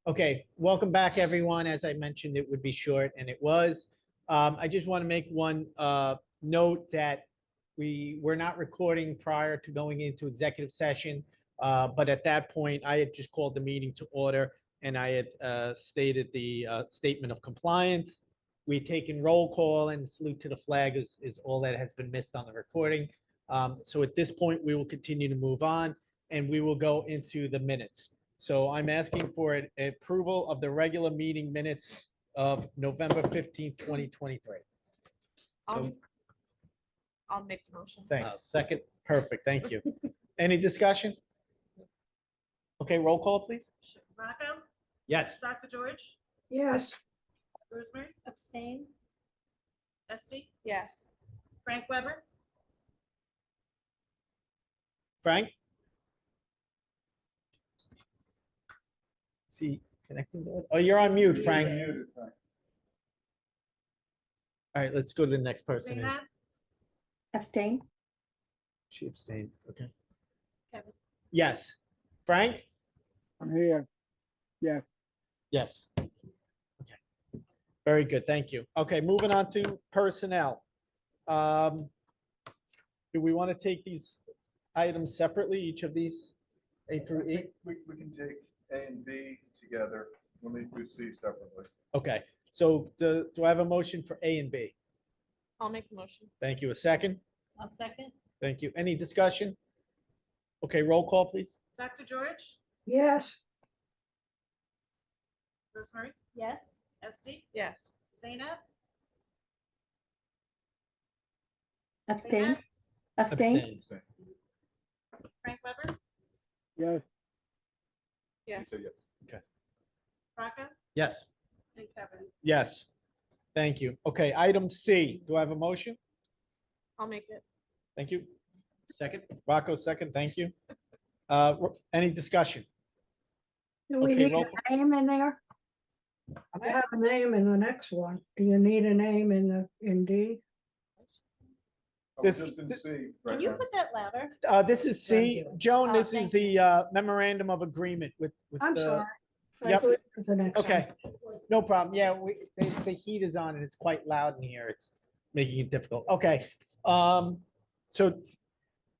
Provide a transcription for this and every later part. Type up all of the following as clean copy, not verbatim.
Okay, welcome back, everyone. As I mentioned, it would be short, and it was. I just want to make one note that we're not recording prior to going into executive session. But at that point, I had just called the meeting to order, and I had stated the statement of compliance. We've taken roll call, and salute to the flag is all that has been missed on the recording. So at this point, we will continue to move on, and we will go into the minutes. So I'm asking for an approval of the regular meeting minutes of November 15th, 2023. I'll make the motion. Thanks. Second. Perfect. Thank you. Any discussion? Okay, roll call, please. Rocco, Yes. Dr. George, Yes, Rosemary, Abstain? Esty, Yes. Frank Weber, Frank? See, connecting. Oh, you're on mute, Frank. All right, let's go to the next person. Zainab, Abstain? She abstained. Okay. Kevin. Yes. Frank? I'm here. Yes. Okay. Very good. Thank you. Okay, moving on to personnel. Do we want to take these items separately, each of these, A through E? We can take A and B together. We'll need to do C separately. Okay, so do I have a motion for A and B? I'll make the motion. Thank you. A second? I'll second. Thank you. Any discussion? Okay, roll call, please. Dr. George, yes, Rosemary, Yes. Esty, Yes. Zainab, Abstain? Abstain. Frank Weber, yes, He Yes. said yes. Rocco, Yes. and Kevin. Yes. Thank you. Okay, item C. Do I have a motion? I'll make it. Thank you. Second. Rocco, second. Thank you. Any discussion? do we Okay, need roll a name in there? I have a name in the next one. Do you need a name in D? Oh, This- just in C. Can right you now. put that louder? This is C. Joan, Oh, this is thank the memorandum of agreement with I'm the. sorry. I Yep. thought it was the next one. Okay, no problem. Yeah, the heat is on and it's quite loud in here. It's making it difficult. Okay, so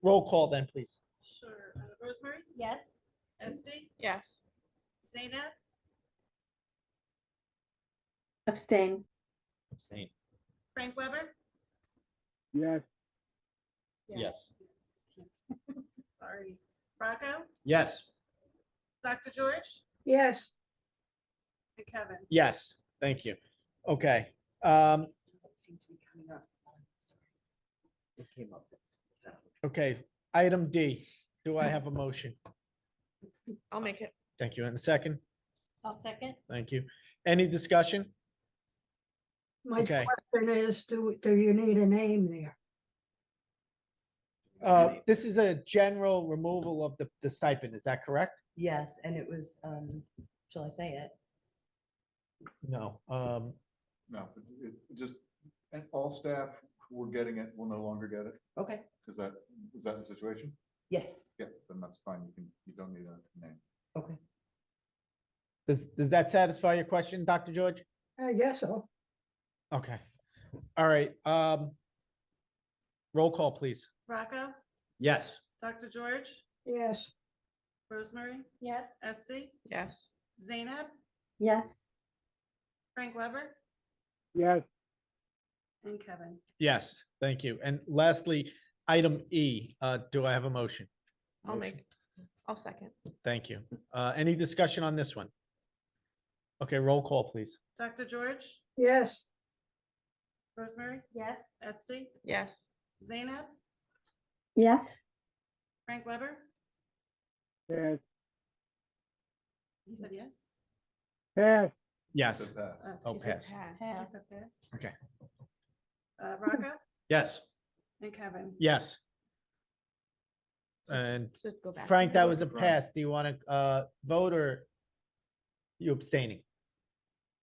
roll call then, please. Sure. Rosemary, Yes. Esty, Yes. Zainab, Abstain? Abstain. Frank Weber, Yes, Yes. sorry, Rocco, Yes. Dr. George, yes, and Kevin. Yes, thank you. Okay, Doesn't seem to be coming up. Sorry. It came up. okay, item D. Do I have a motion? I'll make it. Thank you. And a second? I'll second. Thank you. Any discussion? my Okay. question is, do you need a name there? This is a general removal of the stipend, is that correct? Yes, and it was, shall I say it? No, No, it just, and all staff who were getting it will no longer get it. Okay, Is that the situation? yes, Yeah, then that's fine. You don't need a name. okay. does that satisfy your question, Dr. George? I guess so. Okay, all right, roll call, please. Rocco, Yes. Dr. George, Yes, Rosemary, Yes. Esty, Yes. Zainab, Yes. Frank Weber, yes, and Kevin. Yes, thank you. And lastly, item E, do I have a motion? I'll make, I'll second. Thank you. Any discussion on this one? Okay, roll call, please. Dr. George, yes, Rosemary, Yes. Esty, Yes. Zainab, Yes. Frank Weber, yes, he said yes. yes, Yes, Said pass. oh, He said pass. He said pass. Okay, Rocco Yes. and Kevin. yes. And So go back. to Frank, that the- was a pass. Do you want to vote or you abstaining?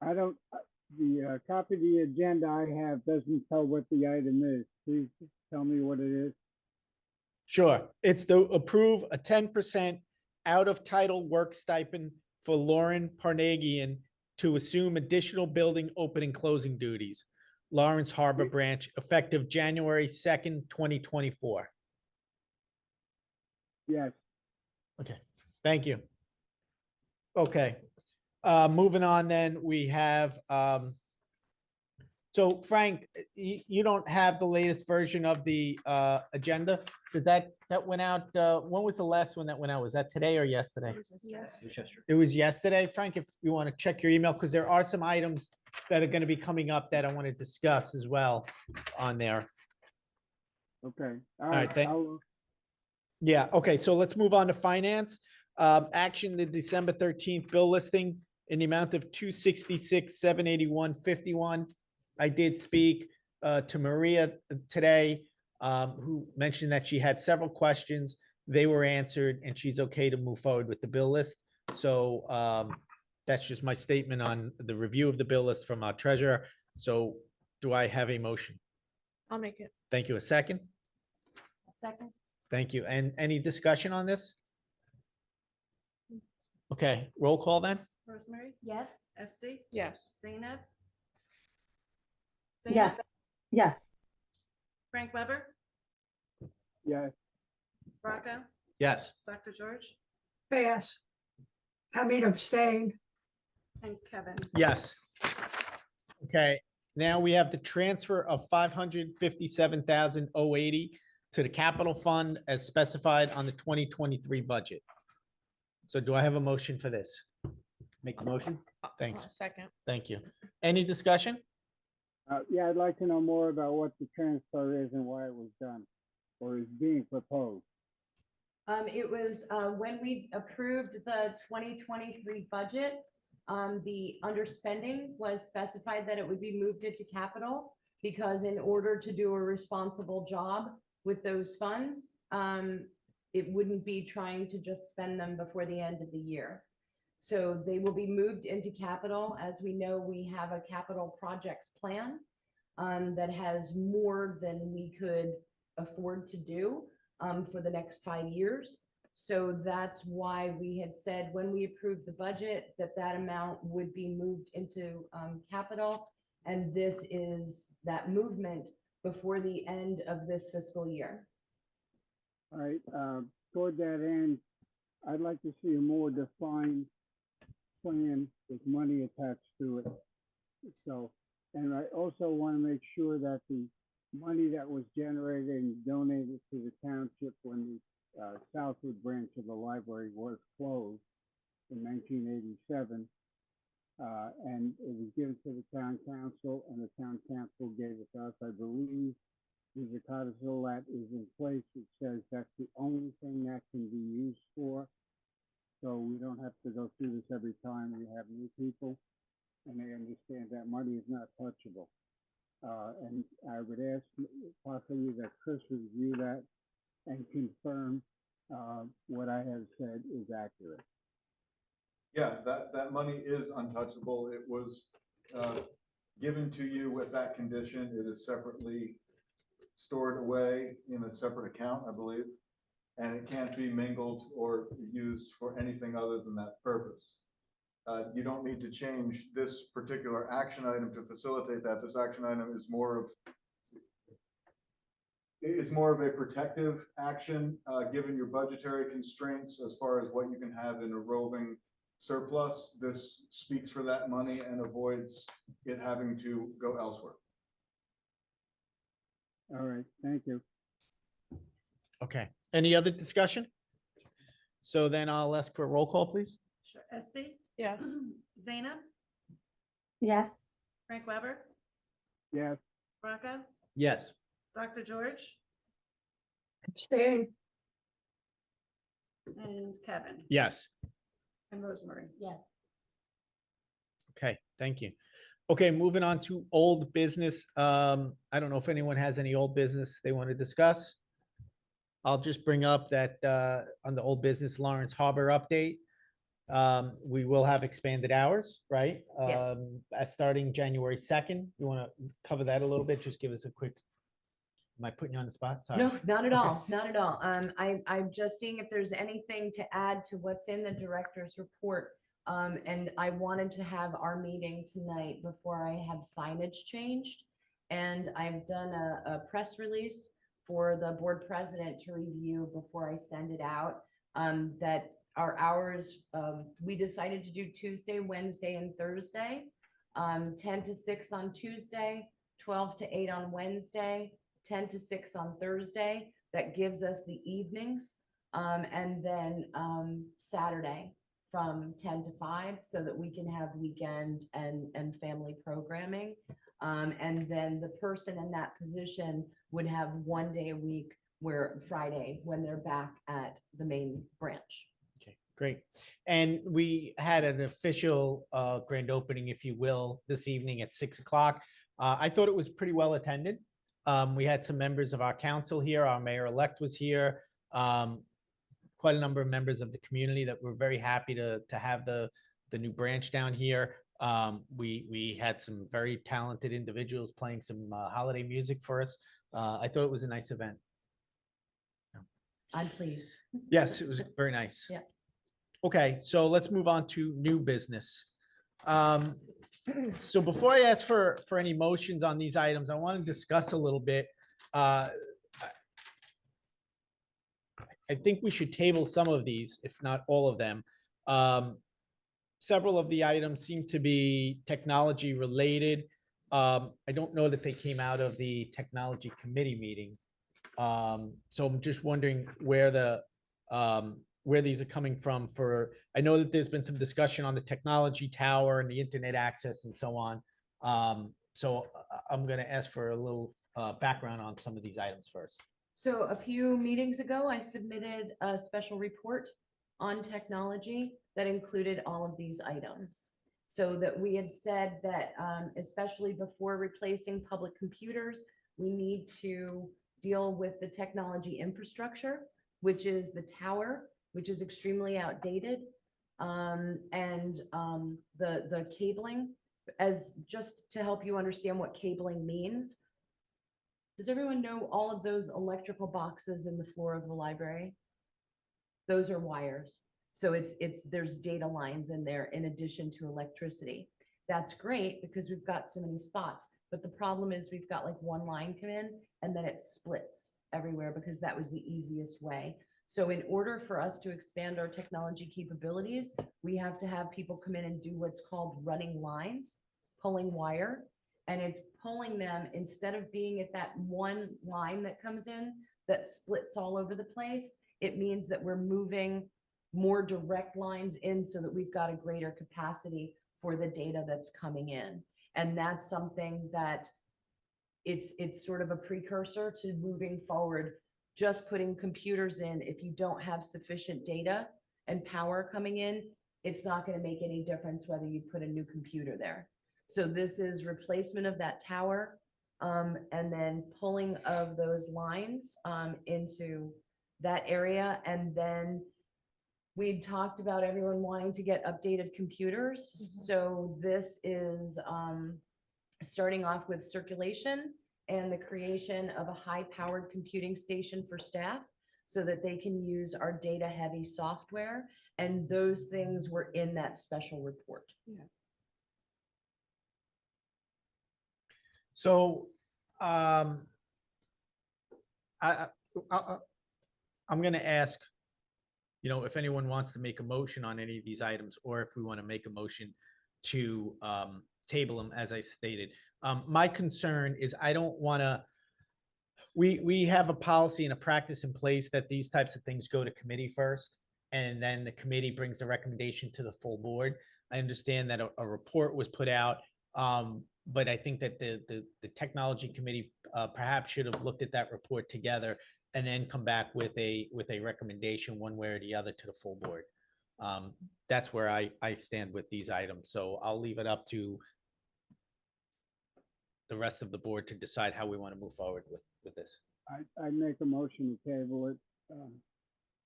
I don't, the copy of the agenda I have doesn't tell what the item is. Please tell me what it is. Sure. It's to approve a 10% out of title work stipend for Lauren Parnagian to assume additional building opening closing duties. Lawrence Harbor Branch, effective January 2nd, 2024. yes, Okay, thank you. Okay, moving on then, we have, so Frank, you don't have the latest version of the agenda? Did that went out, when was the last one that went out? Was that today or yesterday? Winchester. It was yesterday, Frank, if you want to check your email, because there are some items that are going to be coming up that I want to discuss as well on there. okay. All right, right, thank- I'll, Yeah, okay, so let's move on to finance. Action, the December 13th bill listing in the amount of 266,781.51. I did speak to Maria today, who mentioned that she had several questions. They were answered and she's okay to move forward with the bill list. So that's just my statement on the review of the bill list from our treasurer. So do I have a motion? I'll make it. Thank you. A second? A second. Thank you. And any discussion on this? Okay, roll call then? Rosemary, Yes. Esti, Yes. Zeynep. Yes. Zeynep, Yes. Frank Weber, yes, Rocco, Yes. Dr. George, pass. I mean abstain. and Kevin. Yes. Okay, now we have the transfer of 557,080 to the capital fund as specified on the 2023 budget. So do I have a motion for this? Make the motion? Thanks. Second. Thank you. Any discussion? yeah, I'd like to know more about what the transfer is and why it was done, or is being proposed. It was, when we approved the 2023 budget, the underspending was specified that it would be moved into capital, because in order to do a responsible job with those funds, it wouldn't be trying to just spend them before the end of the year. So they will be moved into capital. As we know, we have a capital projects plan that has more than we could afford to do for the next 5 years. So that's why we had said when we approved the budget that that amount would be moved into capital. And this is that movement before the end of this fiscal year. All right, toward that end, I'd like to see a more defined plan with money attached to it. So, and I also want to make sure that the money that was generated and donated to the township when the Southwood branch of the library was closed in 1987, and it was given to the town council, and the town council gave it to us. I believe there's a codicil that is in place that says that's the only thing that can be used for. So we don't have to go through this every time we have new people, and they understand that money is not touchable. And I would ask possibly that Chris review that and confirm what I have said is accurate. Yeah, that money is untouchable. It was given to you with that condition. It is separately stored away in a separate account, I believe. And it can't be mingled or used for anything other than that purpose. You don't need to change this particular action item to facilitate that. This action item is more of a protective action, given your budgetary constraints as far as what you can have in a roving surplus. This speaks for that money and avoids it having to go elsewhere. All right, thank you. Okay, any other discussion? So then I'll ask for a roll call, please. Sure. Esti, Yes. Zeynep, Yes. Frank Weber, Yes, Rocco, Yes. Dr. George, Abstain. and Kevin, Yes. and Rosemary. Yes. Okay, thank you. Okay, moving on to old business. I don't know if anyone has any old business they want to discuss. I'll just bring up that on the old business Lawrence Harbor update. We will have expanded hours, right? Yes. Starting January 2nd. You want to cover that a little bit? Just give us a quick. Am I putting you on the spot? Sorry. No, not at Okay. all, not at all. I'm just seeing if there's anything to add to what's in the director's report And I wanted to have our meeting tonight before I have signage changed. And I've done a press release for the board president to review before I send it out. That our hours, we decided to do Tuesday, Wednesday, and Thursday. 10 to 6 on Tuesday, 12 to 8 on Wednesday, 10 to 6 on Thursday. That gives us the evenings. And then Saturday from 10 to 5 so that we can have weekend and family programming. And then the person in that position would have 1 day a week where Friday when they're back at the main branch. Okay, great. And we had an official grand opening, if you will, this evening at 6 o'clock. I thought it was pretty well attended. We had some members of our council here. Our mayor-elect was here. Quite a number of members of the community that were very happy to have the new branch down here. We had some very talented individuals playing some holiday music for us. I thought it was a nice event. I'm pleased. Yes, it was very nice. Yeah. Okay, so let's move on to new business. So before I ask for any motions on these items, I want to discuss a little bit. I think we should table some of these, if not all of them. Several of the items seem to be technology related. I don't know that they came out of the technology committee meeting. So I'm just wondering where these are coming from I know that there's been some discussion on the technology tower and the internet access and so on. So I'm going to ask for a little background on some of these items first. So a few meetings ago, I submitted a special report on technology that included all of these items. So that we had said that especially before replacing public computers, we need to deal with the technology infrastructure, which is the tower, which is extremely outdated, and the cabling. As just to help you understand what cabling means, does everyone know all of those electrical boxes in the floor of the library? Those are wires. So there's data lines in there in addition to electricity. That's great because we've got so many spots. But the problem is we've got like one line come in and then it splits everywhere because that was the easiest way. So in order for us to expand our technology capabilities, we have to have people come in and do what's called running lines, pulling wire. And it's pulling them instead of being at that one line that comes in that splits all over the place. It means that we're moving more direct lines in so that we've got a greater capacity for the data that's coming in. And that's something that it's sort of a precursor to moving forward. Just putting computers in, if you don't have sufficient data and power coming in, it's not going to make any difference whether you put a new computer there. So this is replacement of that tower, and then pulling of those lines into that area. And then we talked about everyone wanting to get updated computers. So this is starting off with circulation and the creation of a high-powered computing station for staff so that they can use our data-heavy software. And those things were in that special report. So I'm going to ask, if anyone wants to make a motion on any of these items, or if we want to make a motion to table them, as I stated. My concern is I don't want to, we have a policy and a practice in place that these types of things go to committee first, and then the committee brings a recommendation to the full board. I understand that a report was put out, but I think that the technology committee perhaps should have looked at that report together and then come back with a recommendation one way or the other to the full board. That's where I stand with these items. So I'll leave it up to the rest of the board to decide how we want to move forward with this. I make a motion to table it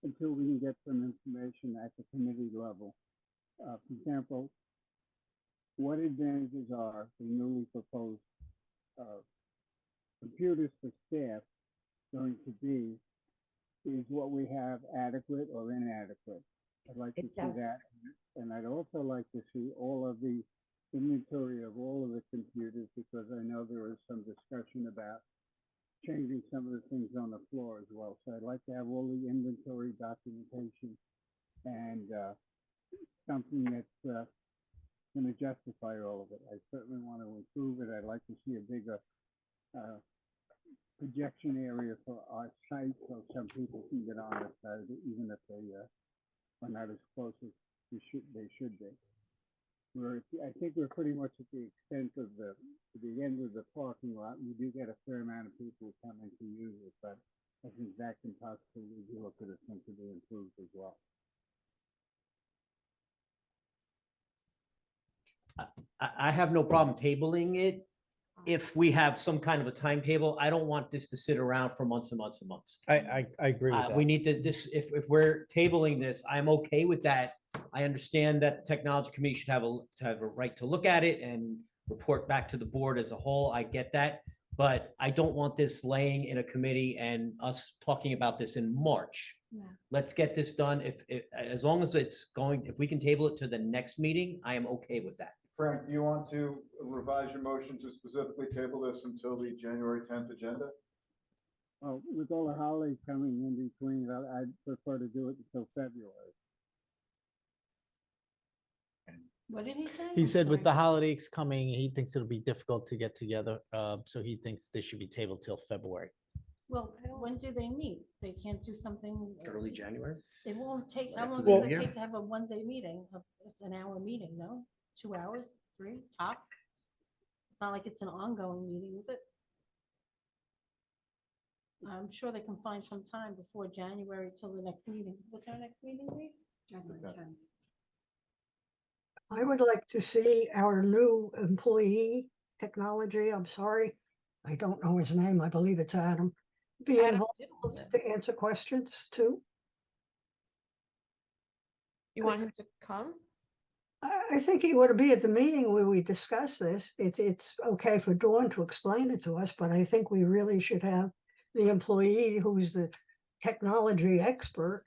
until we can get some information at the committee level. For example, what advantages are the newly proposed computers for staff going to be? Is what we have adequate or inadequate? I'd like to It's see out. that. And I'd also like to see all of the inventory of all of the computers, because I know there was some discussion about changing some of the things on the floor as well. So I'd like to have all the inventory documentation and something that's going to justify all of it. I certainly want to improve it. I'd like to see a bigger projection area for our site so some people can get on the site, even if they are not as close as they should be. I think we're pretty much at the extent of the end of the parking lot. We do get a fair amount of people who come in to use it, but I think that can possibly be looked at as something to be improved as well. I have no problem tabling it if we have some kind of a timetable. I don't want this to sit around for months and months and months. I agree with We that. need to, if we're tabling this, I'm okay with that. I understand that the technology committee should have a right to look at it and report back to the board as a whole. I get that. But I don't want this laying in a committee and us talking about this in March. Yeah. Let's get this done. As long as if we can table it to the next meeting, I am okay with that. Frank, do you want to revise your motion to specifically table this until the January 10th agenda? Well, with all the holidays coming in between, I'd prefer to do it until February. What did he say? He I'm said with the sorry. holidays coming, he thinks it'll be difficult to get together. So he thinks this should be tabled till February. Well, when do they meet? They can't do something. Early January? It won't take, how After long the does new it year? take to have a one-day meeting? It's an hour meeting, no? 2 hours, 3 tops? It's not like it's an ongoing meeting, is it? I'm sure they can find some time before January till the next meeting. What's our next meeting date? January Okay. 10th. I would like to see our new employee technology, I'm sorry, I don't know his name, I believe it's Adam, be Adam involved Tibbetts. to answer questions too. You want him to come? I think he ought to be at the meeting where we discuss this. It's okay for Dawn to explain it to us, but I think we really should have the employee who's the technology expert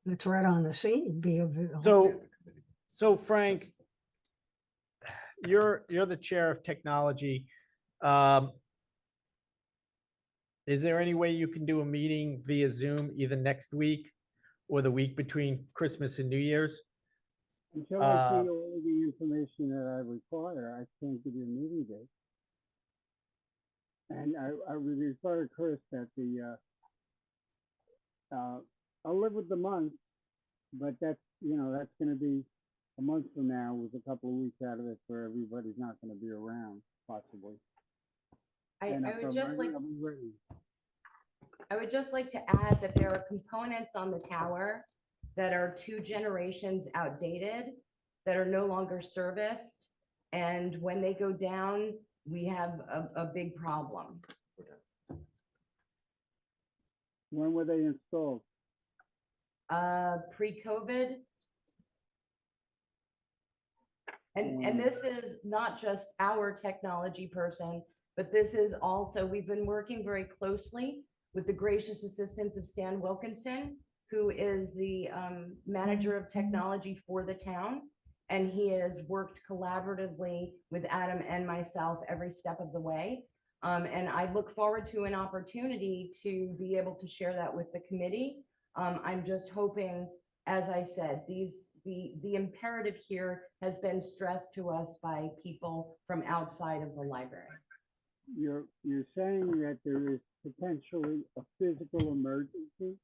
that's right on the scene be available. So Frank, you're the chair of technology. Is there any way you can do a meeting via Zoom either next week or the week between Christmas and New Year's? Until I see all of the information that I require, I can't give you a meeting date. And I would refer to Chris that I'll live with the month, but that's going to be a month from now with a couple of weeks out of it where everybody's not going to be around, possibly. I And if would I'm just ready, like, I'll be ready. I would just like to add that there are components on the tower that are 2 generations outdated, that are no longer serviced. And when they go down, we have a big problem. When were they installed? Pre-COVID. And this is not just our technology person, but this is also, we've been working very closely with the gracious assistance of Stan Wilkinson, who is the manager of technology for the town. And he has worked collaboratively with Adam and myself every step of the way. And I look forward to an opportunity to be able to share that with the committee. I'm just hoping, as I said, the imperative here has been stressed to us by people from outside of the library. You're saying that there is potentially a physical emergency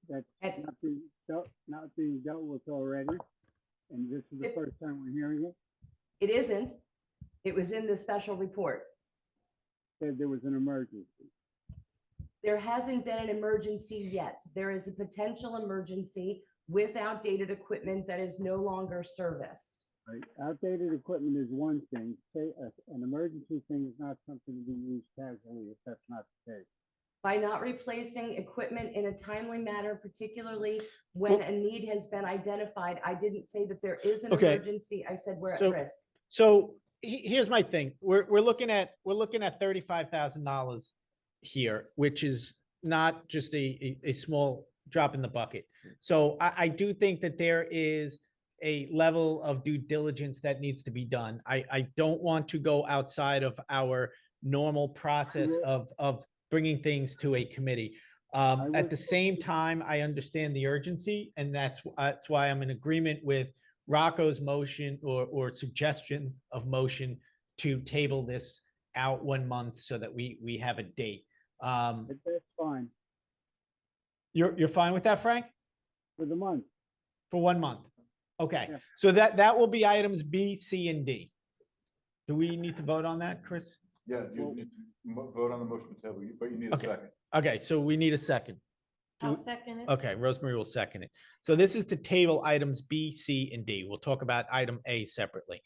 that's And- not being dealt with already, and this is the first time we're hearing it. It isn't. It was in the special report. Said there was an emergency. There hasn't been an emergency yet. There is a potential emergency with outdated equipment that is no longer serviced. Right? Outdated equipment is one thing. Say an emergency thing is not something to be used casually if that's not the case. By not replacing equipment in a timely manner, particularly when a need has been identified, I didn't say that there is an Okay. emergency. I said we're at So- risk. So here's my thing. We're looking at $35,000 here, which is not just a small drop in the bucket. So I do think that there is a level of due diligence that needs to be done. I don't want to go outside of our normal process of bringing things to a committee. At the same time, I understand the urgency, and that's why I'm in agreement with Rocco's motion or suggestion of motion to table this out 1 month so that we have a date. That's fine, You're fine with that, Frank? for the month. For 1 month? Okay, Yeah. so that will be items B, C, and D. Do we need to vote on that, Chris? Yeah, you Well- need to vote on the motion to table, but you need a Okay. second. Okay, so we need a second. I'll Do- second it. Okay, Rosemary will second it. So this is to table items B, C, and D. We'll talk about item A separately.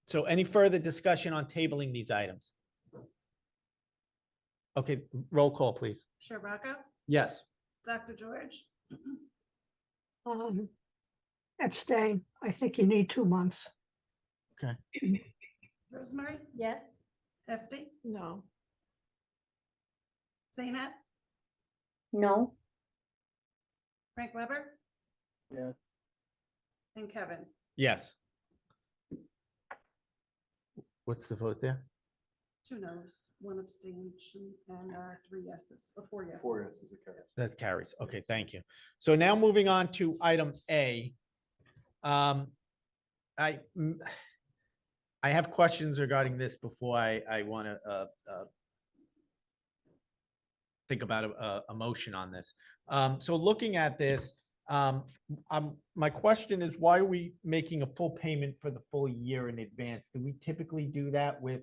So any further discussion on tabling these items? Okay, roll call, please. Sherbaco, Yes. Dr. George, Abstain. I think you need 2 months. Rosemary, Yes? Esti, No. Zeynep, No. Frank Weber, Yes, and Kevin. Yes. What's the vote there? 2 noes, 1 abstention, and 3 yeses, or 4 yeses. 4 yeses, it carries. That carries. Okay, thank you. So now moving on to item A. I have questions regarding this before I want to think about a motion on this. So looking at this, my question is, why are we making a full payment for the full year in advance? Do we typically do that with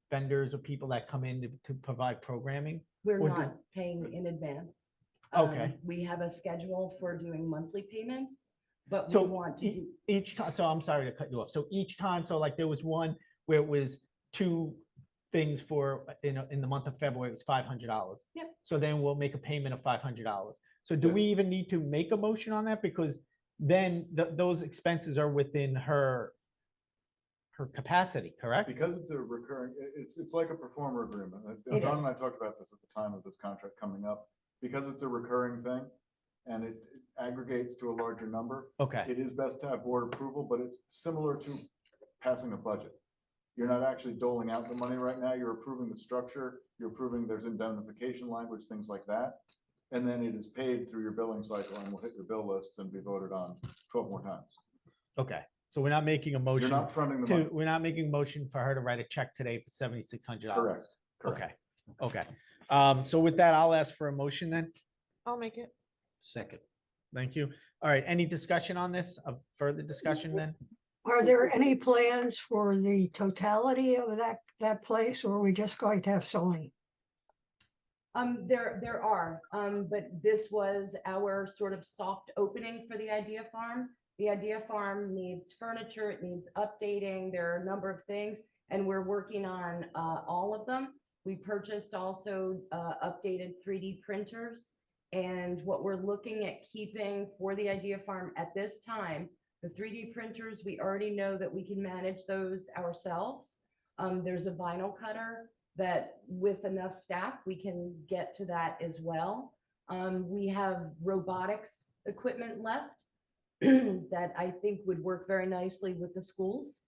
vendors or people that come in to provide programming? We're Or do- not paying in advance. Okay. We have a schedule for doing monthly payments, but we So want to do, each time, so I'm sorry to cut you off. So each time, so like there was one where it was 2 things for, in the month of February, it was $500. Yep. So then we'll make a payment of $500. So do we even need to make a motion on that? Because then those expenses are within her capacity, correct? Because it's a recurring, it's like a performer agreement. It Don and I talked about this at the time of this contract coming up. Because it's a recurring thing and it aggregates to a larger number, Okay, it is best to have board approval, but it's similar to passing a budget. You're not actually doling out the money right now. You're approving the structure, you're approving there's indemnification language, things like that. And then it is paid through your billing cycle and will hit your bill lists and be voted on 12 more times. okay. So we're not making a You're motion not fronting the money. we're not making a motion for her to write a check today for $7,600. Correct. Correct. Okay. So with that, I'll ask for a motion then. I'll make it. Second. Thank you. All right, any discussion on this? Further discussion then? Are there any plans for the totality of that place, or are we just going to have sewing? there are, but this was our sort of soft opening for the Idea Farm. The Idea Farm needs furniture, it needs updating, there are a number of things, and we're working on all of them. We purchased also updated 3D printers, and what we're looking at keeping for the Idea Farm at this time, the 3D printers, we already know that we can manage those ourselves. There's a vinyl cutter that with enough staff, we can get to that as well. We have robotics equipment left that I think would work very nicely with the schools,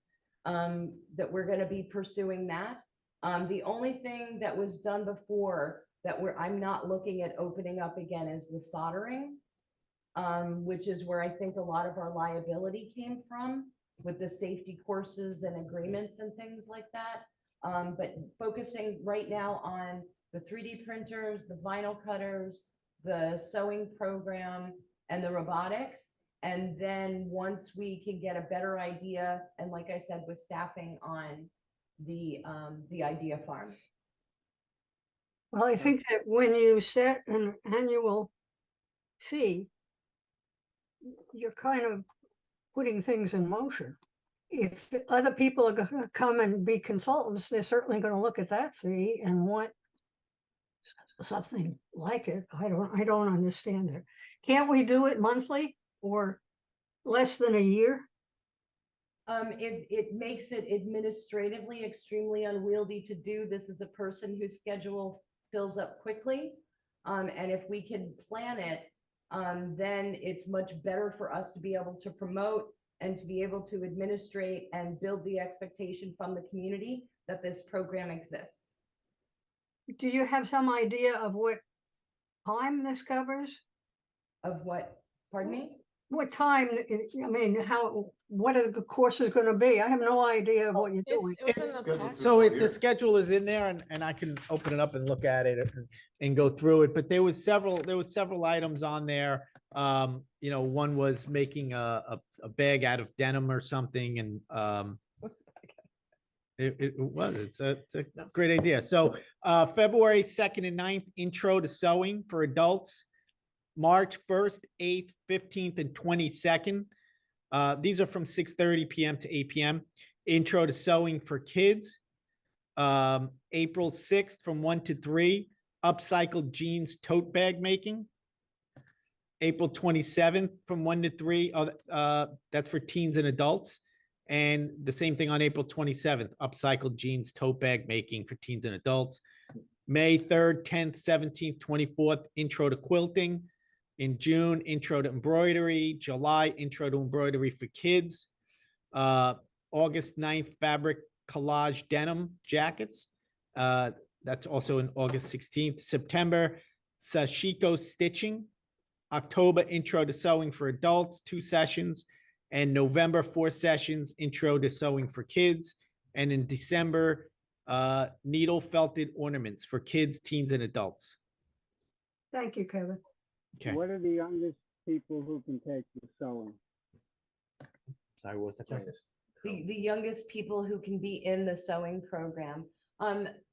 that we're going to be pursuing that. The only thing that was done before that I'm not looking at opening up again is the soldering, which is where I think a lot of our liability came from with the safety courses and agreements and things like that. But focusing right now on the 3D printers, the vinyl cutters, the sewing program, and the robotics. And then once we can get a better idea, and like I said, with staffing on the Idea Farm. Well, I think that when you set an annual fee, you're kind of putting things in motion. If other people are gonna come and be consultants, they're certainly gonna look at that fee and want something like it. I don't understand it. Can't we do it monthly or less than a year? It makes it administratively extremely unwieldy to do. This is a person whose schedule fills up quickly. And if we can plan it, then it's much better for us to be able to promote and to be able to administrate and build the expectation from the community that this program exists. Do you have some idea of what time this covers? Of what, pardon me? What time, I mean, what are the courses gonna be? I have no idea of what you're doing. It was in the Scheduled packet. So Here. the schedule is in there and I can open it up and look at it and go through it, but there was several items on there. You know, one was making a bag out of denim or something and it's a great idea. So February 2nd and 9th, intro to sewing for adults. March 1st, 8th, 15th, and 22nd. These are from 6:30 PM to 8 PM. Intro to sewing for kids. April 6th from 1 to 3, upcycled jeans tote bag making. April 27th from 1 to 3, that's for teens and adults. And the same thing on April 27th, upcycled jeans tote bag making for teens and adults. May 3rd, 10th, 17th, 24th, intro to quilting. In June, intro to embroidery. July, intro to embroidery for kids. August 9th, fabric collage denim jackets. That's also in August 16th. September, sashiko stitching. October, intro to sewing for adults, 2 sessions. And November, 4 sessions, intro to sewing for kids. And in December, needle felted ornaments for kids, teens, and adults. Thank you, Kevin. Okay. What are the youngest people who can take the sewing? Sorry, what was the question? The youngest people who can be in the sewing program.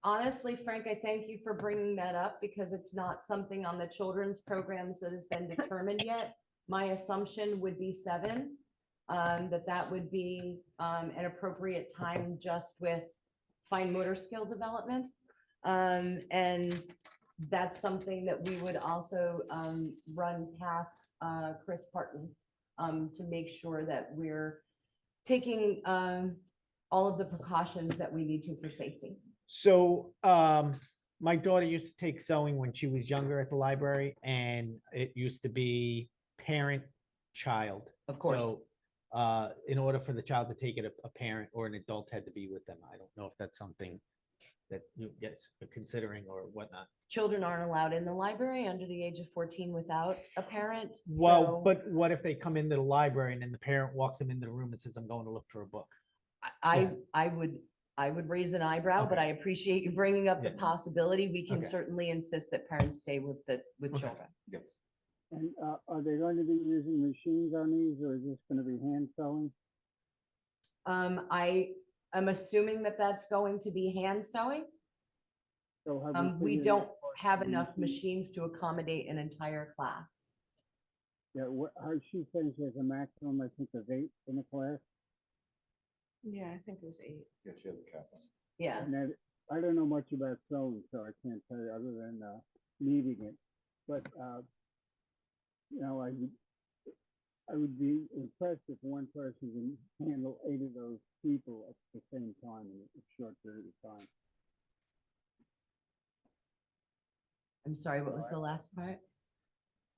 Honestly, Frank, I thank you for bringing that up because it's not something on the children's programs that has been determined yet. My assumption would be 7, that would be an appropriate time just with fine motor skill development. And that's something that we would also run past Chris Parton to make sure that we're taking all of the precautions that we need to for safety. So my daughter used to take sewing when she was younger at the library, and it used to be parent-child. Of course. So in order for the child to take it, a parent or an adult had to be with them. I don't know if that's something that you guys are considering or whatnot. Children aren't allowed in the library under the age of 14 without a parent. Well, so but what if they come into the library and then the parent walks them into the room and says, I'm going to look for a book? I would raise an eyebrow, but I appreciate you bringing up the Yeah. possibility. We can Okay. certainly insist that parents stay with Okay. children. And are they going to be using machines on these, or is this going to be hand sewing? I'm assuming that that's going to be hand sewing. So have We figured don't out what have the enough machine- machines to accommodate an entire class. Yeah, how she says there's a maximum, I think, of 8 in a class. Yeah, I think it was 8. Yeah, she has a cap on. Yeah. And that, I don't know much about sewing, so I can't tell you other than needing it. But you know, I would be impressed if one person can handle 8 of those people at the same time in a short period of time. I'm sorry, what was the last part?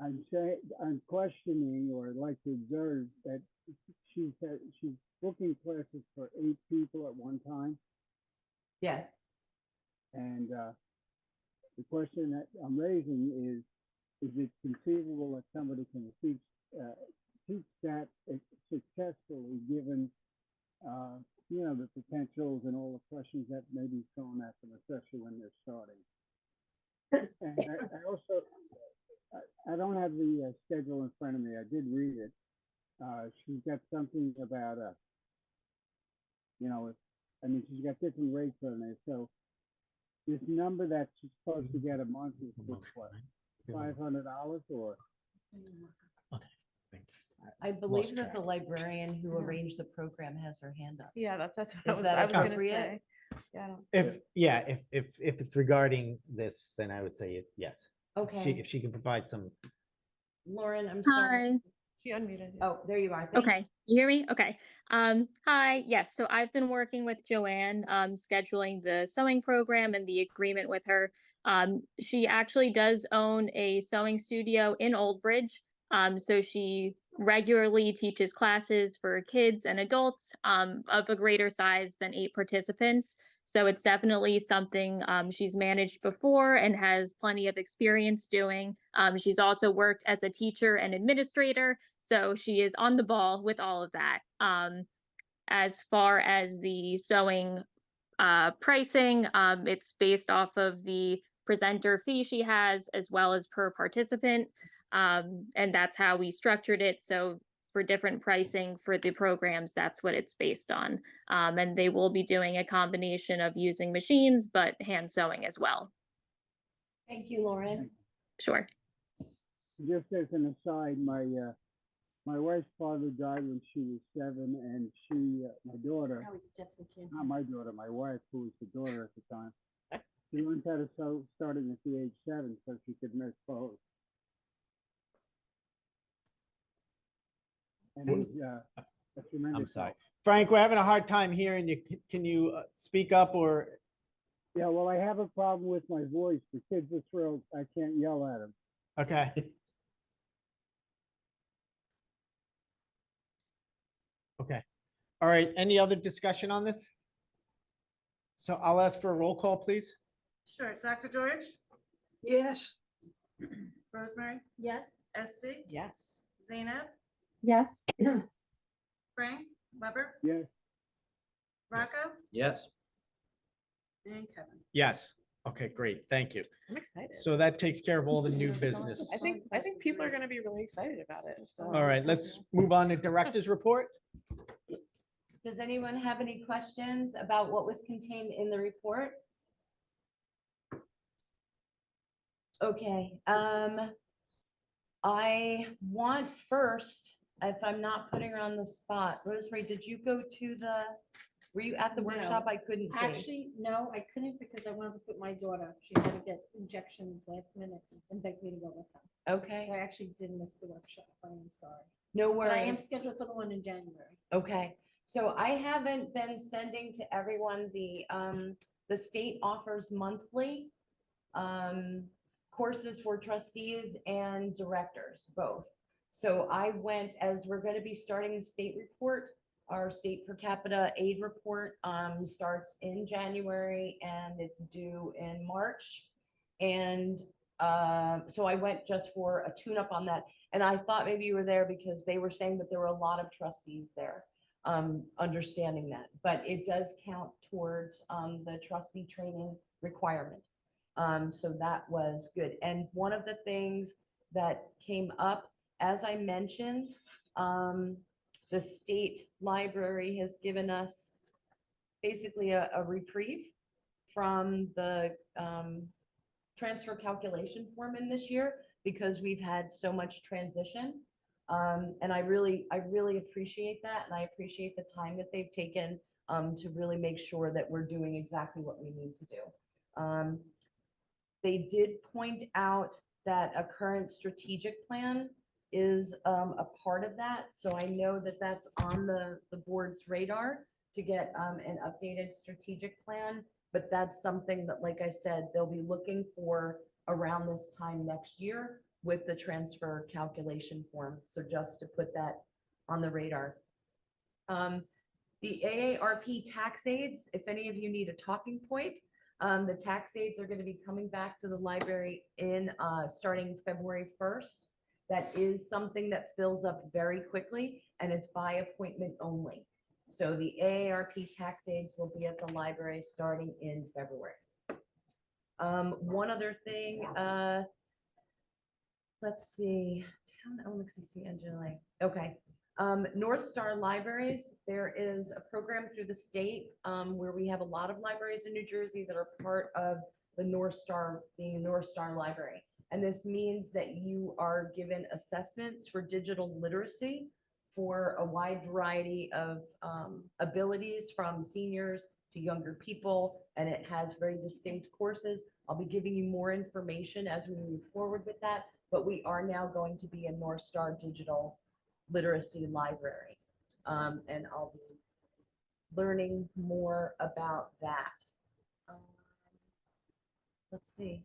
I'm questioning, or I'd like to observe that she's booking classes for 8 people at one time. Yes. And the question that I'm raising is it conceivable that somebody can teach that successfully, given you know, the potentials and all the questions that may be thrown at them, especially when they're starting. And I also, I don't have the schedule in front of me. I did read it. She's got something about you know, I mean, she's got different rates on there. So this number that she's supposed to get a month is what, $500 or? I believe that track. the librarian who arranged the program has her hand up. Yeah, that's what Is that I was gonna appropriate? say. Yeah, I don't- If it's regarding this, then I would say yes. Okay, If she can provide some, Lauren, I'm sorry. She unmuted. you. Oh, there you are. Thank you. Okay. You hear me? Okay. Hi. Yes. So I've been working with Joanne, scheduling the sewing program and the agreement with her. She actually does own a sewing studio in Old Bridge. So she regularly teaches classes for kids and adults, of a greater size than 8 participants. So it's definitely something, she's managed before and has plenty of experience doing. She's also worked as a teacher and administrator, so she is on the ball with all of that. As far as the sewing pricing, it's based off of the presenter fee she has as well as per participant. And that's how we structured it. So for different pricing for the programs, that's what it's based on. And they will be doing a combination of using machines, but hand sewing as well. Thank you, Lauren. Sure. Just as an aside, my wife's father died when she was 7, and she, my daughter, No, we definitely can't. not my daughter, my wife, who was the daughter at the time, she learned how to sew starting at the age 7 so she could make clothes. And it was a tremendous I'm sorry. help. Frank, we're having a hard time hearing you. Can you speak up or, Yeah, well, I have a problem with my voice. The kids are thrilled. I can't yell at them. okay. Okay. All right. Any other discussion on this? So I'll ask for a roll call, please. Sure. Dr. George, Yes, Rosemary, Yes. Esty, Yes. Zainab, Yes. Frank, Weber, Yes, Rocco, Yes. and Kevin. Yes. Okay, great. Thank you. I'm excited. So that takes care of all the new business. I think people are gonna be really excited about it, so. All right, let's move on to director's report. Does anyone have any questions about what was contained in the report? Okay, I want first, if I'm not putting her on the spot, Rosemary, did you go to were you at the No. workshop? I couldn't see. Actually, no, I couldn't because I wanted to put my daughter, she had to get injections last minute and begged me to go with her. Okay, So I actually did miss the workshop. I am sorry. no But I am worries. scheduled for the one in January. Okay, so I haven't been sending to everyone the state offers monthly courses for trustees and directors, both. So I went, as we're going to be starting the state report, our state per capita aid report starts in January and it's due in March. And so I went just for a tune-up on that. And I thought maybe you were there because they were saying that there were a lot of trustees there, understanding that. But it does count towards the trustee training requirement. So that was good. And one of the things that came up, as I mentioned, the state library has given us basically a reprieve from the transfer calculation form in this year because we've had so much transition. And I really appreciate that. And I appreciate the time that they've taken to really make sure that we're doing exactly what we need to do. They did point out that a current strategic plan is a part of that. So I know that that's on the board's radar to get an updated strategic plan. But that's something that, like I said, they'll be looking for around this time next year with the transfer calculation form. So just to put that on the radar. The AARP tax aids, if any of you need a talking point, the tax aids are going to be coming back to the library in starting February 1st. That is something that fills up very quickly and it's by appointment only. So the AARP tax aids will be at the library starting in February. One other thing, let's see, town elementary NGLA. Okay. North Star Libraries, there is a program through the state where we have a lot of libraries in New Jersey that are part of the North Star, being a North Star library. And this means that you are given assessments for digital literacy for a wide variety of abilities from seniors to younger people. And it has very distinct courses. I'll be giving you more information as we move forward with that, but we are now going to be a North Star digital literacy library. And I'll be learning more about that. Um, Let's see.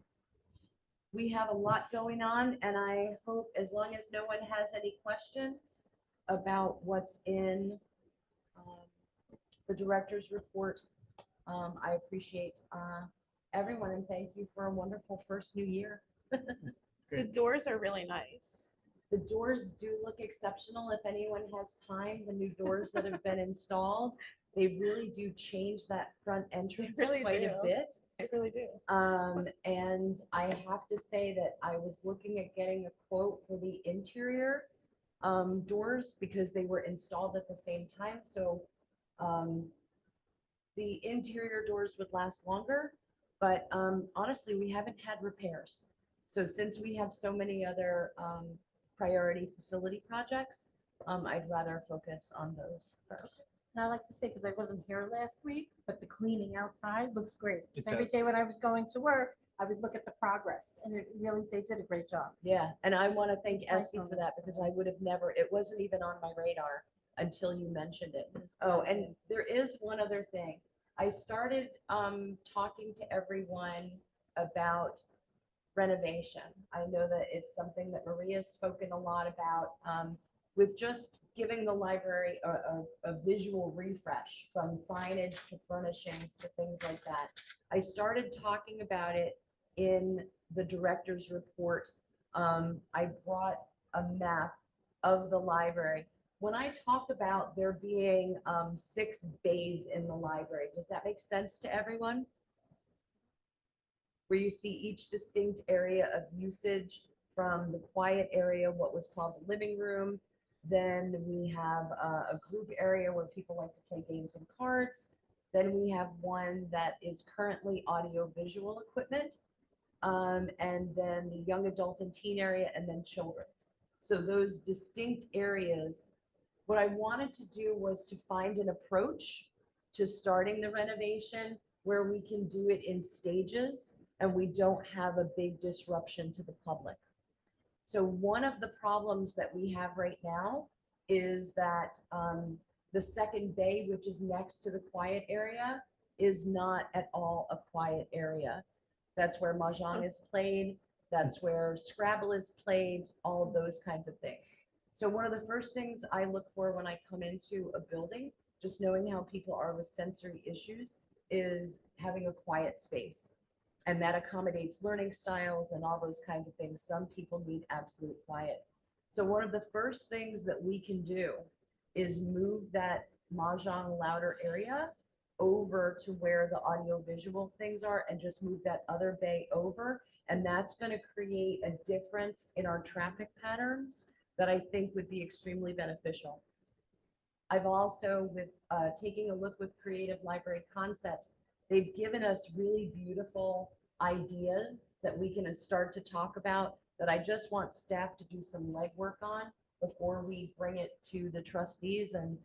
We have a lot going on, and I hope, as long as no one has any questions about what's in the director's report, I appreciate everyone, and thank you for a wonderful first new year. The doors are really nice. The doors do look exceptional. If anyone has time, the new doors that have been installed, they really do change that front entrance really quite a do. bit. I really do. And I have to say that I was looking at getting a quote for the interior doors because they were installed at the same time. So the interior doors would last longer, but honestly, we haven't had repairs. So since we have so many other priority facility projects, I'd rather focus on those first. And I like to say, because I wasn't here last week, but the cleaning outside looks great. It So every does. day when I was going to work, I would look at the progress, and it really, they did a great job. Yeah, and I want to thank It's nice Esty on for that that because I would have never, it wasn't even on my radar until you mentioned it. Mm-hmm. Oh, and there is one other thing. I started talking to everyone about renovation. I know that it's something that Maria's spoken a lot about, with just giving the library a visual refresh, from signage to furnishings to things like that. I started talking about it in the director's report. I brought a map of the library. When I talk about there being 6 bays in the library, does that make sense to everyone? Where you see each distinct area of usage, from the quiet area, what was called the living room. Then we have a group area where people like to play games and cards. Then we have one that is currently audio visual equipment. And then the young adult and teen area, and then children's. So those distinct areas, what I wanted to do was to find an approach to starting the renovation where we can do it in stages and we don't have a big disruption to the public. So one of the problems that we have right now is that the second bay, which is next to the quiet area, is not at all a quiet area. That's where Mahjong is played. That's where Scrabble is played, all of those kinds of things. So one of the first things I look for when I come into a building, just knowing how people are with sensory issues, is having a quiet space. And that accommodates learning styles and all those kinds of things. Some people need absolute quiet. So one of the first things that we can do is move that Mahjong louder area over to where the audio visual things are, and just move that other bay over. And that's going to create a difference in our traffic patterns that I think would be extremely beneficial. I've also, with taking a look with Creative Library Concepts, they've given us really beautiful ideas that we can start to talk about, that I just want staff to do some legwork on before we bring it to the trustees and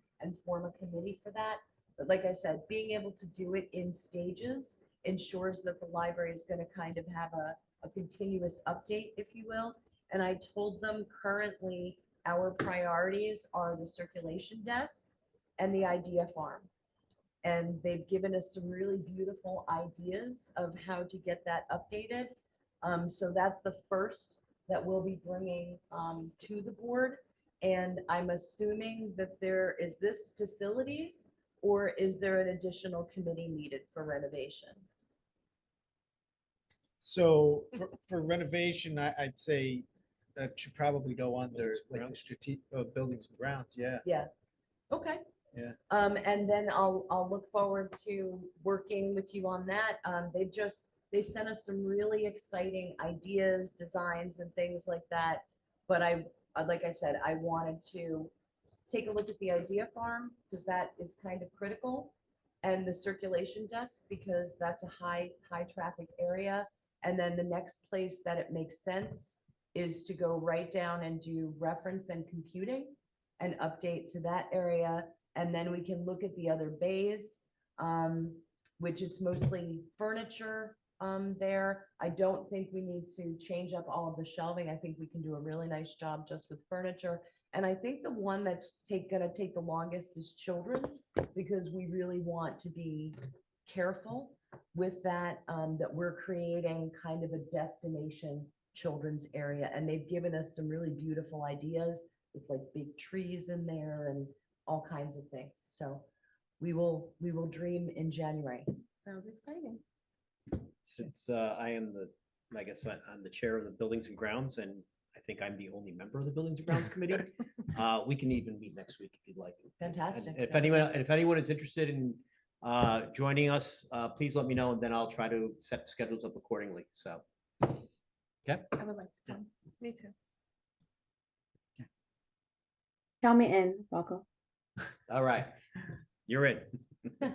form a committee for that. But like I said, being able to do it in stages ensures that the library is going to kind of have a continuous update, if you will. And I told them currently our priorities are the circulation desk and the idea farm. And they've given us some really beautiful ideas of how to get that updated. So that's the first that we'll be bringing to the board. And I'm assuming that there is this facilities, or is there an additional committee needed for renovation? So for renovation, I'd say that should probably go under like the strategic buildings and grounds. Yeah. Yeah. Okay. Yeah. And then I'll look forward to working with you on that. They've sent us some really exciting ideas, designs, and things like that. But like I said, I wanted to take a look at the idea farm, because that is kind of critical, and the circulation desk, because that's a high traffic area. And then the next place that it makes sense is to go right down and do reference and computing and update to that area. And then we can look at the other bays, which it's mostly furniture there. I don't think we need to change up all of the shelving. I think we can do a really nice job just with furniture. And I think the one that's gonna take the longest is children's, because we really want to be careful with that, that we're creating kind of a destination children's area. And they've given us some really beautiful ideas with like big trees in there and all kinds of things. So we will dream in January. Sounds exciting. Since I am I guess I'm the chair of the Buildings and Grounds, and I think I'm the only member of the Buildings and Grounds Committee. We can even meet next week if you'd like. Fantastic. And if anyone is interested in joining us, please let me know, and then I'll try to set schedules up accordingly. So, I would like to come. Me too. Count me in, Rocco. all right, you're in. All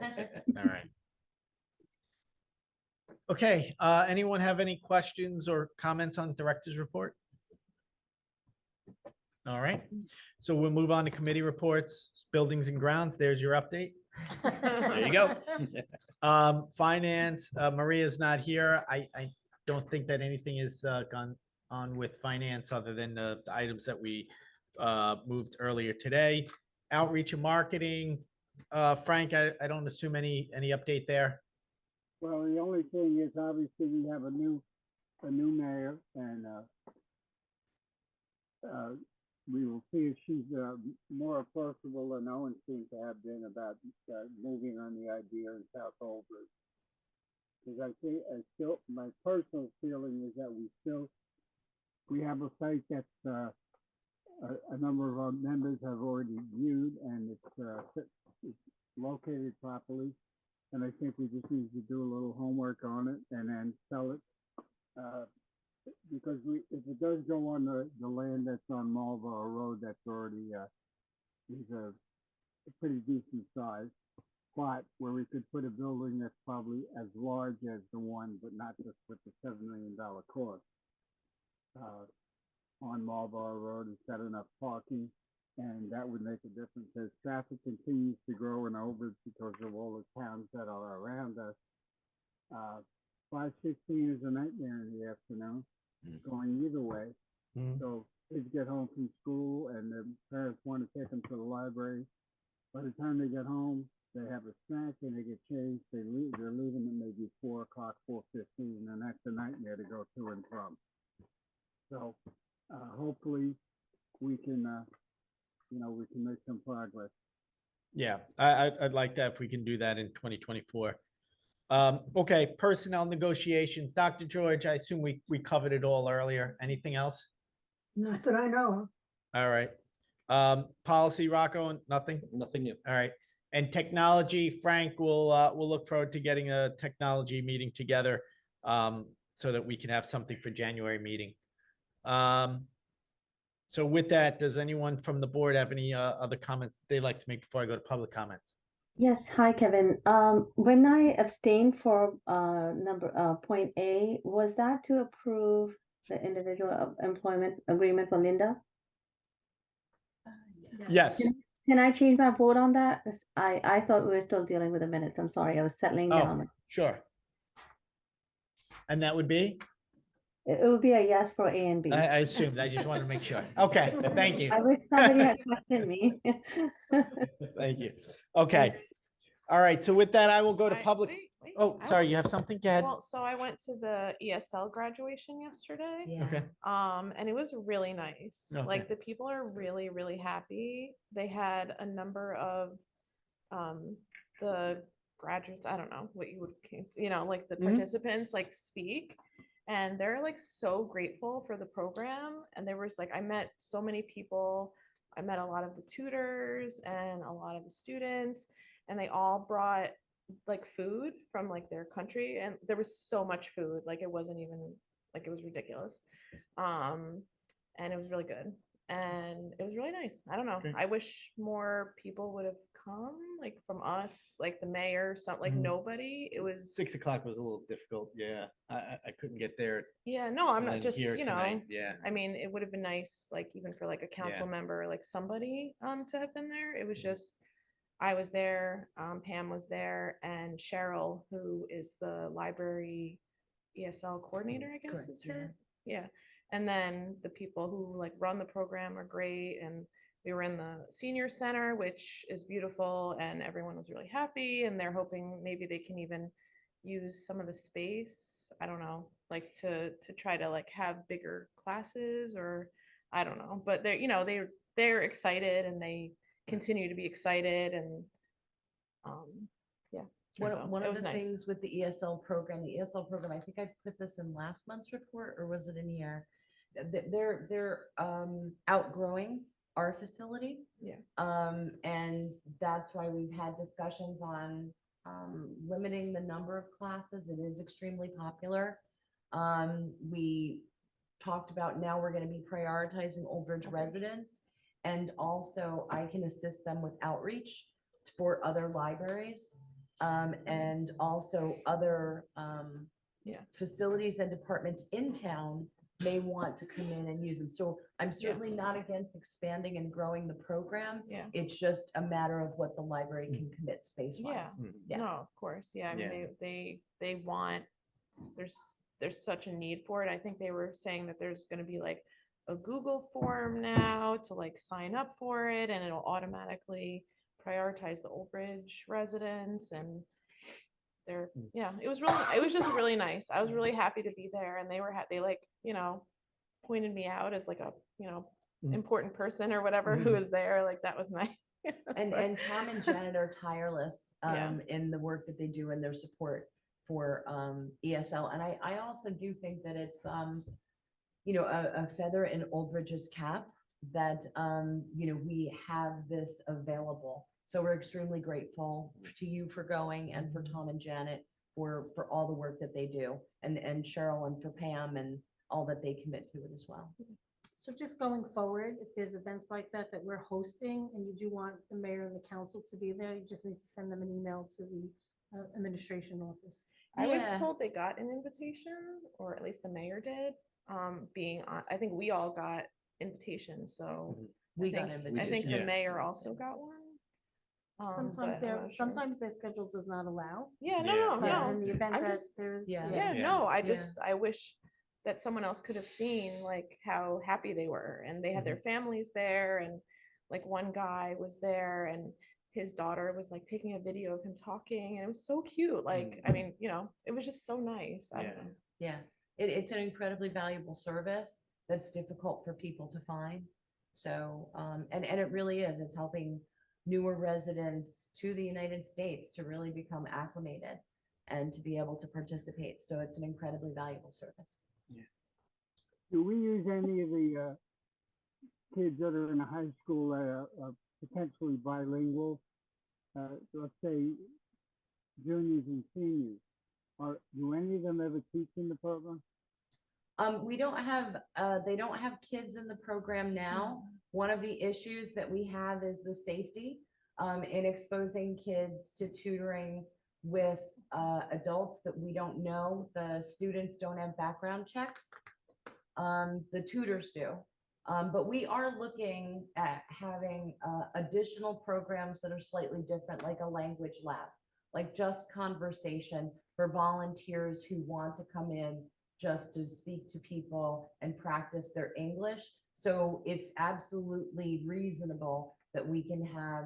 right. Okay, anyone have any questions or comments on director's report? All right, so we'll move on to committee reports, buildings and grounds. There's your update. There you go. Finance, Maria's not here. I don't think that anything has gone on with finance other than the items that we moved earlier today. Outreach and marketing, Frank, I don't assume any update there. Well, the only thing is obviously we have a new mayor, and we will see if she's more approachable than Owen seems to have been about moving on the idea in South Oldbridge. Because I think my personal feeling is that we have a site that's a number of our members have already viewed, and it's located properly. And I think we just need to do a little homework on it and then sell it. Because if it does go on the land that's on Marlborough Road, that's already is a pretty decent size spot where we could put a building that's probably as large as the one, but not just with the $7 million cost. On Marlborough Road, it's got enough parking, and that would make a difference as traffic continues to grow in Oldbridge because of all the towns that are around us. 516 is a nightmare in the afternoon, going either way. So kids get home from school and their parents want to take them to the library. By the time they get home, they have a snack and they get changed. They're leaving at maybe 4 o'clock, 4:15, and that's a nightmare to go to and from. So hopefully we can, we can make some progress. Yeah, I'd like that if we can do that in 2024. Okay, personnel negotiations. Dr. George, I assume we covered it all earlier. Anything else? Not that I know of. All right. Policy, Rocco, nothing? Nothing new. All right. And technology, Frank, we'll look forward to getting a technology meeting together so that we can have something for January meeting. So with that, does anyone from the board have any other comments they'd like to make before I go to public comments? Yes, hi, Kevin. When I abstained for point A, was that to approve the individual employment agreement for Linda? Yes. Can I change my vote on that? 'Cause I thought we were still dealing with the minutes. I'm sorry, I was settling Oh, down. sure. And that would be? It would be a yes for A and B. I assumed. I just wanted to make sure. Okay, thank you. I wish somebody had questioned me. Thank you. Okay. All right. So with that, I will go to I- public. wait, Oh, I- sorry. You have something? Go ahead. Well, so I went to the ESL graduation yesterday. Okay. And it was really nice. Okay. Like the people are really, really happy. They had a number of the graduates, I don't know what you would, like the Mhm. participants like speak. And they're like so grateful for the program. And there was like, I met so many people. I met a lot of the tutors and a lot of the students, and they all brought like food from like their country, and there was so much food, like it wasn't even like, it was ridiculous. And it was really good, and it was really nice. I don't know, Great. I wish more people would have come, like from us, like the mayor, something like Mhm. nobody. It was 6 o'clock was a little difficult. Yeah. I couldn't get there. yeah, no, I'm and not then just, here tonight. you know, Yeah. I mean, it would have been nice, like even for like a council member, like somebody to have been there. It was just, I was there, Pam was there, and Cheryl, who is the library ESL coordinator, I guess Correct, is her. Yeah. And then the people who like run the program are great, and we were in the senior center, which is beautiful, and everyone was really happy, and they're hoping maybe they can even use some of the space. I don't know, like to try to like have bigger classes, or I don't know, but they're, you know, they're excited, and they continue to be excited, and yeah. One, So one it of was the nice. things with the ESL program, I think I put this in last month's report, or was it in here? They're outgrowing our facility. Yeah. And that's why we've had discussions on limiting the number of classes. It is extremely popular. We talked about now we're going to be prioritizing Old Bridge residents, and also I can assist them with outreach for other libraries, and also other Yeah. facilities and departments in town may want to come in and use them. So I'm certainly not against expanding and growing the program. Yeah. It's just a matter of what the library can commit space Yeah. wise. Yeah. No, of course. Yeah. I mean, Yeah. they want, there's such a need for it. I think they were saying that there's going to be like a Google form now to like sign up for it, and it'll automatically prioritize the Old Bridge residents, and they're, yeah, it was just really nice. I was really happy to be there, and they were, they like, you know, pointed me out as like a, you know, important person or whatever who was there. Like that was nice. And Tom and Janet are tireless Yeah. in the work that they do and their support for ESL. And I also do think that it's you know, a feather in Old Bridge's cap that you know, we have this available. So we're extremely grateful to you for going, and for Tom and Janet for all the work that they do, and Cheryl, and for Pam, and all that they commit to it as well. So just going forward, if there's events like that that we're hosting and you do want the mayor and the council to be there, you just need to send them an email to the administration office. I was Yeah. told they got an invitation, or at least the mayor did. Being on, I think we all got invitations, so We I got think, I invitations. think the Yeah. mayor also got one. Sometimes but I'm they're, not sure. sometimes their schedule does not allow. Yeah, no, Yeah. no, But no. in the event I'm that just- there's. Yeah. Yeah, Yeah. no, I Yeah. just, I wish that someone else could have seen like how happy they were, and they had their families there, and like one guy was there, and his daughter was like taking a video of him talking, and it was so cute. Like, I mean, you know, it was just so nice. I don't Yeah. know. Yeah, it's an incredibly valuable service that's difficult for people to find. So, and it really is, it's helping newer residents to the United States to really become acclimated and to be able to participate. So it's an incredibly valuable service. Do we use any of the kids that are in high school that are potentially bilingual? Let's say juniors and seniors. Or do any of them ever teach in the program? We don't have, they don't have kids in the program now. One of the issues that we have is the safety in exposing kids to tutoring with adults that we don't know. The students don't have background checks. The tutors do. But we are looking at having additional programs that are slightly different, like a language lab, like just conversation for volunteers who want to come in just to speak to people and practice their English. So it's absolutely reasonable that we can have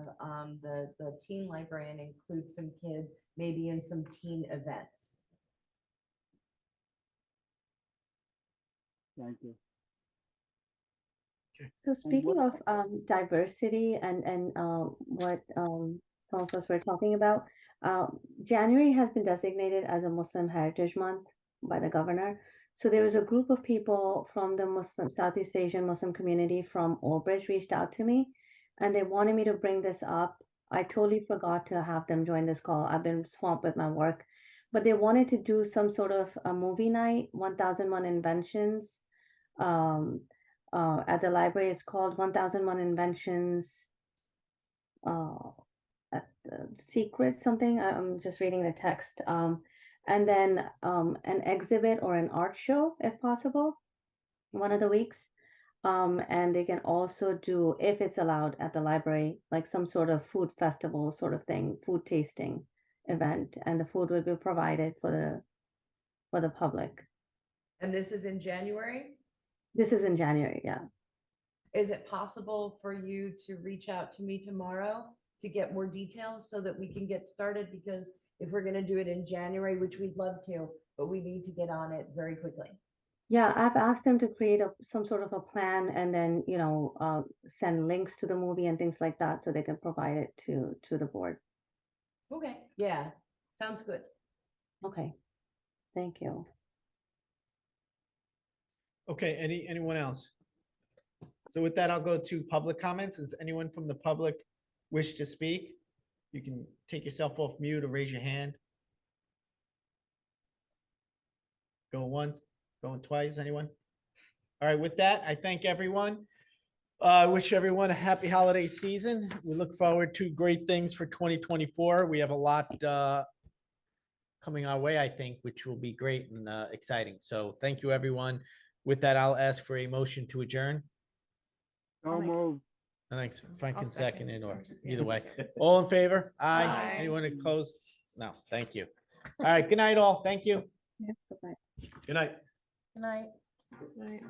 the teen librarian include some kids, maybe in some teen events. Thank you. So speaking what- of diversity and what some of us were talking about, January has been designated as a Muslim Heritage Month by the governor. So there was a group of people from the Muslim Southeast Asian Muslim community from Old Bridge reached out to me, and they wanted me to bring this up. I totally forgot to have them join this call. I've been swamped with my work, but they wanted to do some sort of a movie night, 1001 Inventions. At the library, it's called 1001 Inventions. Secret something. I'm just reading the text. And then an exhibit or an art show, if possible, one of the weeks. And they can also do, if it's allowed at the library, like some sort of food festival sort of thing, food tasting event, and the food will be provided for the public. And this is in January? This is in January, yeah. is it possible for you to reach out to me tomorrow to get more details so that we can get started? Because if we're gonna do it in January, which we'd love to, but we need to get on it very quickly. Yeah, I've asked them to create some sort of a plan and then, send links to the movie and things like that so they can provide it to the board. Okay. Yeah, sounds good. Okay, thank you. Okay, anyone else? So with that, I'll go to public comments. Does anyone from the public wish to speak? You can take yourself off mute or raise your hand. Going once, going twice, anyone? All right, with that, I thank everyone. I wish everyone a happy holiday season. We look forward to great things for 2024. We have a lot coming our way, I think, which will be great and exciting. So thank you, everyone. With that, I'll ask for a motion to adjourn. So make- moved. Thanks, Frank I'll can second second. it, or either way. All in favor? Aye. Aye. Anyone opposed? No, thank you. All right, good night, all. Thank you. Yeah, bye-bye. Good night. Good night. Right.